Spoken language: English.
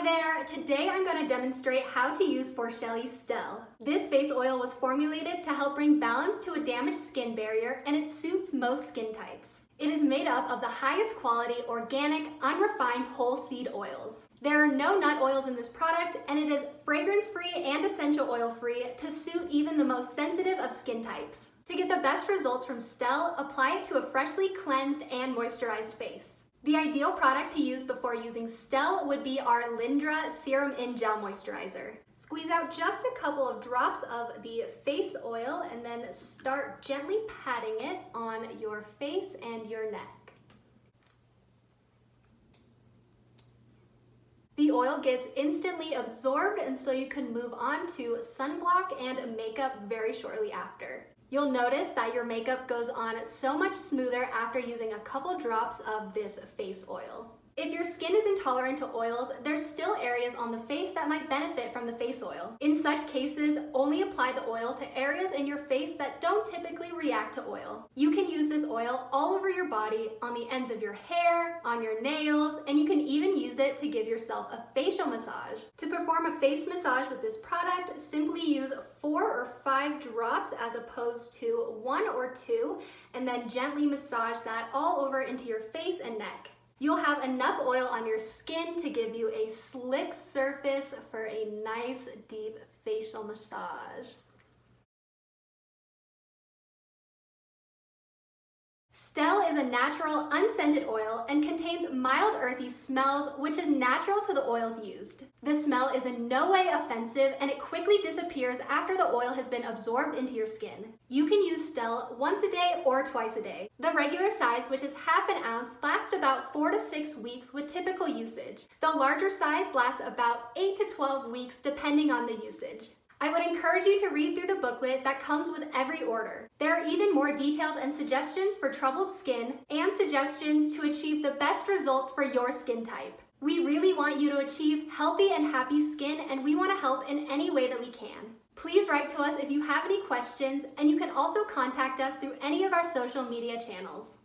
Hi there! Today I'm going to demonstrate how to use Forshelli Stell. This face oil was formulated to help bring balance to a damaged skin barrier, and it suits most skin types. It is made up of the highest quality, organic, unrefined whole seed oils. There are no nut oils in this product, and it is fragrance-free and essential oil-free to suit even the most sensitive of skin types. To get the best results from Stell, apply it to a freshly cleansed and moisturized face. The ideal product to use before using Stell would be our Lindra Serum in Gel Moisturizer. Squeeze out just a couple of drops of the face oil and then start gently patting it on your face and your neck. The oil gets instantly absorbed, and so you can move on to sunblock and makeup very shortly after. You'll notice that your makeup goes on so much smoother after using a couple drops of this face oil. If your skin is intolerant to oils, there's still areas on the face that might benefit from the face oil. In such cases, only apply the oil to areas in your face that don't typically react to oil. You can use this oil all over your body, on the ends of your hair, on your nails, and you can even use it to give yourself a facial massage. To perform a face massage with this product, simply use 4 or 5 drops as opposed to 1 or 2, and then gently massage that all over into your face and neck. You'll have enough oil on your skin to give you a slick surface for a nice deep facial massage. Stell is a natural, unscented oil and contains mild earthy smells, which is natural to the oils used. The smell is in no way offensive, and it quickly disappears after the oil has been absorbed into your skin. You can use Stell once a day or twice a day. The regular size, which is ½ an ounce, lasts about 4 to 6 weeks with typical usage. The larger size lasts about 8 to 12 weeks depending on the usage. I would encourage you to read through the booklet that comes with every order. There are even more details and suggestions for troubled skin and suggestions to achieve the best results for your skin type. We really want you to achieve healthy and happy skin, and we want to help in any way that we can. Please write to us if you have any questions, and you can also contact us through any of our social media channels.